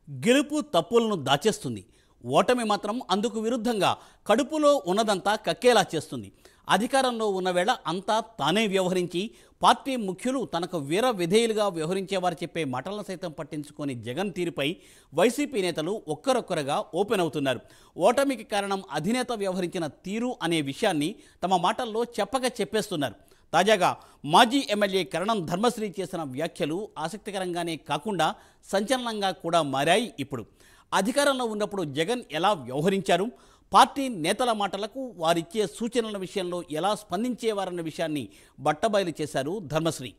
గెలుపు తప్పులను దాచేస్తుంది. ఓటమి మాత్రం అందుకు విరుద్ధంగా కడుపులో ఉన్నదంతా కక్కేలా చేస్తుంది. అధికారంలో ఉన్న వేళ అంతా తానే వ్యవహరించి పార్టీ ముఖ్యులు తనకు వీర విధేయులుగా వ్యవహరించేవారు చెప్పే మాటలను సైతం పట్టించుకొని జగన్ తీరుపై వైసీపీ నేతలు ఒక్కరొక్కరుగా ఓపెన్ అవుతున్నారు. ఓటమికి కారణం అధినేత వ్యవహరించిన తీరు అనే విషయాన్ని తమ మాటల్లో చెప్పేస్తున్నారు. తాజాగా మాజీ ఎమ్మెల్యే కరణం ధర్మశ్రీ చేసిన వ్యాఖ్యలు ఆసక్తికరంగానే కాకుండా సంచలనంగా కూడా మారాయి. ఇప్పుడు అధికారంలో ఉన్నప్పుడు జగన్ ఎలా వ్యవహరించారు, పార్టీ నేతల మాటలకు వారిచ్చే సూచనల విషయంలో ఎలా స్పందించేవారన్న విషయాన్ని బట్టబయలు చేశారు ధర్మశ్రీ.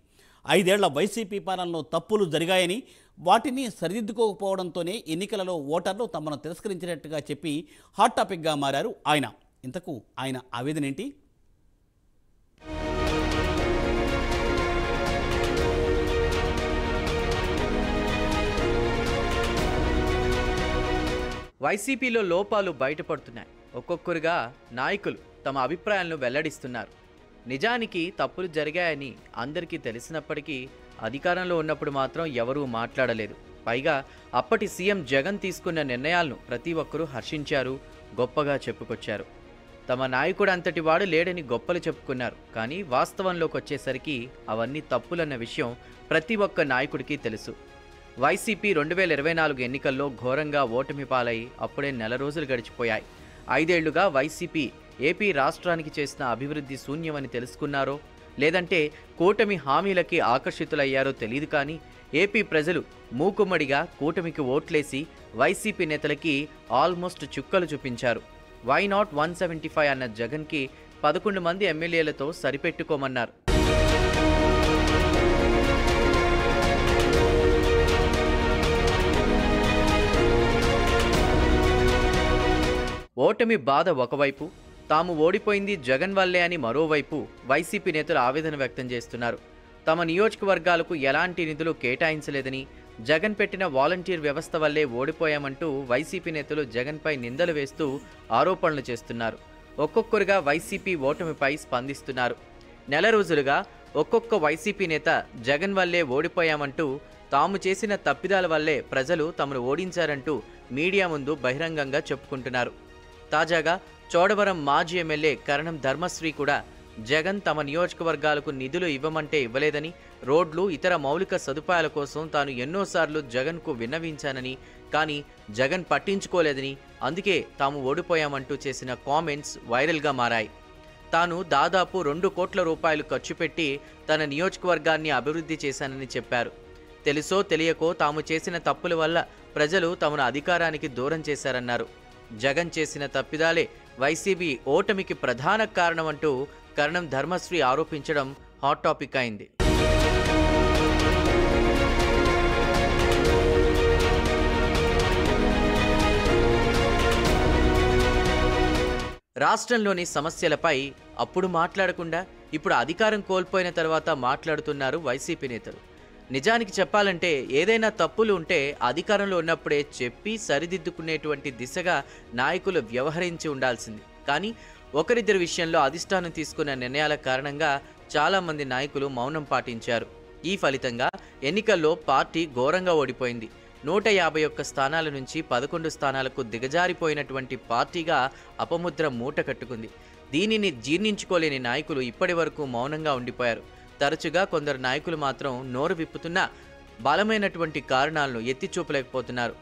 5 ఏళ్ల వైసీపీ పాలనలో తప్పులు జరిగాయని, వాటిని సరిదిద్దుకోకపోవడంతోనే ఎన్నికలలో ఓటర్లు తమను తిరస్కరించినట్టుగా చెప్పి హాట్ టాపిక్గా మారారు ఆయన. ఇంతకు ఆయన ఆవేదన ఏంటి? వైసీపీలో లోపాలు బయటపడుతున్నాయి. ఒక్కొక్కరుగా నాయకులు తమ అభిప్రాయాలను వెల్లడిస్తున్నారు. నిజానికి తప్పులు జరిగాయని అందరికీ తెలిసినప్పటికీ అధికారంలో ఉన్నప్పుడు మాత్రం ఎవరూ మాట్లాడలేదు. పైగా అప్పటి సీఎం జగన్ తీసుకున్న నిర్ణయాలను ప్రతి ఒక్కరూ హర్షించారు, గొప్పగా చెప్పుకొచ్చారు. తమ నాయకుడు అంతటి వాడు లేడని గొప్పలు చెప్పుకున్నారు. కానీ వాస్తవంలోకి వచ్చేసరికి అవన్నీ తప్పులన్న విషయం ప్రతి ఒక్క నాయకుడికి తెలుసు. వైసీపీ 2024 ఎన్నికల్లో ఘోరంగా ఓటమి పాలై అప్పుడే నెల రోజులు గడిచిపోయాయి. 5 ఏళ్లుగా వైసీపీ ఏపీ రాష్ట్రానికి చేసిన అభివృద్ధి శూన్యమని తెలుసుకున్నారో, లేదంటే కూటమి హామీలకి ఆకర్షితులయ్యారో తెలియదు. కానీ ఏపీ ప్రజలు మూకుమ్మడిగా కూటమికి ఓట్లేసి వైసీపీ నేతలకి ఆల్మోస్ట్ చుక్కలు చూపించారు. వై నాట్ 175 అన్న జగన్కి 11 మంది ఎమ్మెల్యేలతో సరిపెట్టుకోమన్నారు. ఓటమి బాధ ఒకవైపు, తాము ఓడిపోయింది జగన్ వల్లే అని మరోవైపు వైసీపీ నేతలు ఆవేదన వ్యక్తం చేస్తున్నారు. తమ నియోజకవర్గాలకు ఎలాంటి నిధులు కేటాయించలేదని, జగన్ పెట్టిన వాలంటీర్ వ్యవస్థ వల్లే ఓడిపోయామంటూ వైసీపీ నేతలు జగన్పై నిందలు వేస్తూ ఆరోపణలు చేస్తున్నారు. ఒక్కొక్కరుగా వైసీపీ ఓటమిపై స్పందిస్తున్నారు. నెల రోజులుగా ఒక్కొక్క వైసీపీ నేత జగన్ వల్లే ఓడిపోయామంటూ, తాము చేసిన తప్పిదాల వల్లే ప్రజలు తమను ఓడించారంటూ మీడియా ముందు బహిరంగంగా చెప్పుకుంటున్నారు. తాజాగా చోడవరం మాజీ ఎమ్మెల్యే కరణం ధర్మశ్రీ కూడా జగన్ తమ నియోజకవర్గాలకు నిధులు ఇవ్వమంటే ఇవ్వలేదని, రోడ్లు ఇతర మౌలిక సదుపాయాల కోసం తాను ఎన్నోసార్లు జగన్కు విన్నవించానని, కానీ జగన్ పట్టించుకోలేదని, అందుకే తాము ఓడిపోయామంటూ చేసిన కామెంట్స్ వైరల్గా మారాయి. తాను దాదాపు 2 కోట్ల రూపాయలు ఖర్చు పెట్టి తన నియోజకవర్గాన్ని అభివృద్ధి చేశానని చెప్పారు. తెలుసో తెలియకో తాము చేసిన తప్పుల వల్ల ప్రజలు తమను అధికారానికి దూరం చేశారన్నారు. జగన్ చేసిన తప్పిదాలే వైసీపీ ఓటమికి ప్రధాన కారణమంటూ కరణం ధర్మశ్రీ ఆరోపించడం హాట్ టాపిక్ అయింది. రాష్ట్రంలోని సమస్యలపై అప్పుడు మాట్లాడకుండా ఇప్పుడు అధికారం కోల్పోయిన తర్వాత మాట్లాడుతున్నారు వైసీపీ నేతలు. నిజానికి చెప్పాలంటే ఏదైనా తప్పులు ఉంటే అధికారంలో ఉన్నప్పుడే చెప్పి సరిదిద్దుకునేటువంటి దిశగా నాయకులు వ్యవహరించి ఉండాల్సింది. కానీ ఒకరిద్దరి విషయంలో అధిష్టానం తీసుకున్న నిర్ణయాల కారణంగా చాలామంది నాయకులు మౌనం పాటించారు. ఈ ఫలితంగా ఎన్నికల్లో పార్టీ ఘోరంగా ఓడిపోయింది. 151 స్థానాల నుంచి 11 స్థానాలకు దిగజారిపోయినటువంటి పార్టీగా అపముద్ర మూట కట్టుకుంది. దీనిని జీర్ణించుకోలేని నాయకులు ఇప్పటి వరకు మౌనంగా ఉండిపోయారు. తరచుగా కొందరు నాయకులు మాత్రం నోరు విప్పుతున్న బలమైనటువంటి కారణాలను ఎత్తిచూపలేకపోతున్నారు.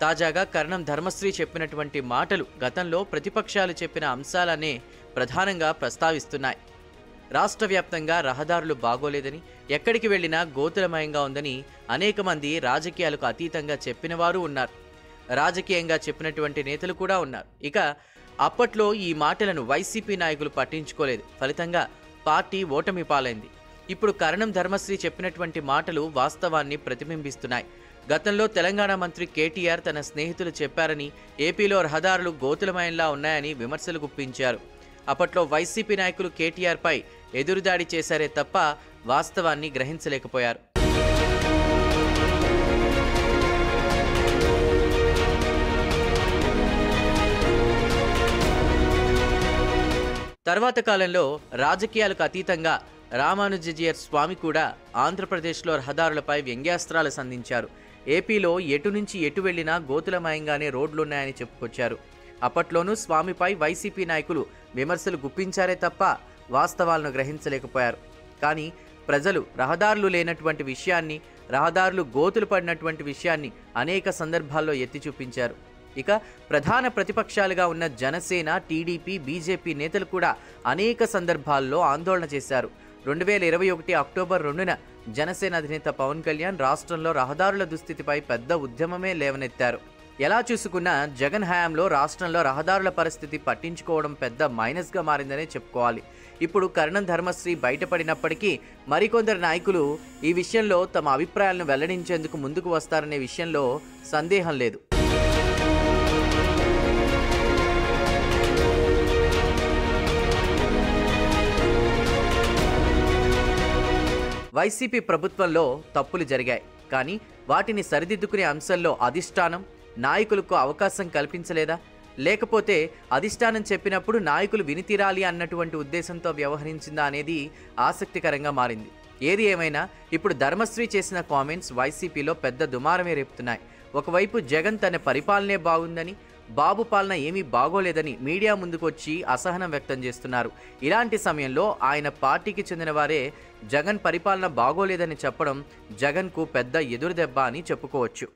తాజాగా కరణం ధర్మశ్రీ చెప్పినటువంటి మాటలు గతంలో ప్రతిపక్షాలు చెప్పిన అంశాలనే ప్రధానంగా ప్రస్తావిస్తున్నాయి. రాష్ట్ర వ్యాప్తంగా రహదారులు బాగోలేదని, ఎక్కడికి వెళ్లినా గోతులమయంగా ఉందని అనేక మంది రాజకీయాలకు అతీతంగా చెప్పిన వారు ఉన్నారు. రాజకీయంగా చెప్పినటువంటి నేతలు కూడా ఉన్నారు. ఇక అప్పట్లో ఈ మాటలను వైసీపీ నాయకులు పట్టించుకోలేదు. ఫలితంగా పార్టీ ఓటమి పాలైంది. ఇప్పుడు కరణం ధర్మశ్రీ చెప్పినటువంటి మాటలు వాస్తవాన్ని ప్రతిబింబిస్తున్నాయి. గతంలో తెలంగాణ మంత్రి కేటీఆర్ తన స్నేహితులు చెప్పారని, ఏపీలో రహదారులు గోతులమయంలా ఉన్నాయని విమర్శలు గుప్పించారు. అప్పట్లో వైసీపీ నాయకులు కేటీఆర్పై ఎదురుదాడి చేశారే తప్ప వాస్తవాన్ని గ్రహించలేకపోయారు. తర్వాత కాలంలో రాజకీయాలకు అతీతంగా రామానుజీయర్ స్వామి కూడా ఆంధ్రప్రదేశ్లో రహదారులపై వ్యంగ్యాస్త్రాలు సంధించారు. ఏపీలో ఎటు నుంచి ఎటు వెళ్లినా గోతులమయంగానే రోడ్లున్నాయని చెప్పుకొచ్చారు. అప్పట్లోనూ స్వామిపై వైసీపీ నాయకులు విమర్శలు గుప్పించారే తప్ప వాస్తవాలను గ్రహించలేకపోయారు. కానీ ప్రజలు రహదారులు లేనటువంటి విషయాన్ని, రహదారులు గోతులు పడినటువంటి విషయాన్ని అనేక సందర్భాల్లో ఎత్తి చూపించారు. ఇక ప్రధాన ప్రతిపక్షాలుగా ఉన్న జనసేన, టీడీపీ, బీజేపీ నేతలు కూడా అనేక సందర్భాల్లో ఆందోళన చేశారు. 2021 అక్టోబర్ 2న జనసేన అధినేత పవన్ కళ్యాణ్ రాష్ట్రంలో రహదారుల దుస్థితిపై పెద్ద ఉద్యమమే లేవనెత్తారు. ఎలా చూసుకున్నా జగన్ హయాంలో రాష్ట్రంలో రహదారుల పరిస్థితి పట్టించుకోవడం పెద్ద మైనస్గా మారిందనే చెప్పుకోవాలి. ఇప్పుడు కరణం ధర్మశ్రీ బయటపడినప్పటికీ మరికొందరు నాయకులు ఈ విషయంలో తమ అభిప్రాయాలను వెల్లడించేందుకు ముందుకు వస్తారనే విషయంలో సందేహం లేదు. వైసీపీ ప్రభుత్వంలో తప్పులు జరిగాయి, కానీ వాటిని సరిదిద్దుకునే అంశంలో అధిష్టానం నాయకులకు అవకాశం కల్పించలేదా? లేకపోతే అధిష్టానం చెప్పినప్పుడు నాయకులు వినితీరాలి అన్నటువంటి ఉద్దేశంతో వ్యవహరించిందా అనేది ఆసక్తికరంగా మారింది. ఏది ఏమైనా ఇప్పుడు ధర్మశ్రీ చేసిన కామెంట్స్ వైసీపీలో పెద్ద దుమారమే రేపుతున్నాయి. ఒకవైపు జగన్ తన పరిపాలనే బాగుందని, బాబు పాలన ఏమీ బాగోలేదని మీడియా ముందుకొచ్చి అసహనం వ్యక్తం చేస్తున్నారు. ఇలాంటి సమయంలో ఆయన పార్టీకి చెందిన వారే జగన్ పరిపాలన బాగోలేదని చెప్పడం జగన్కు పెద్ద ఎదురుదెబ్బ అని చెప్పుకోవచ్చు.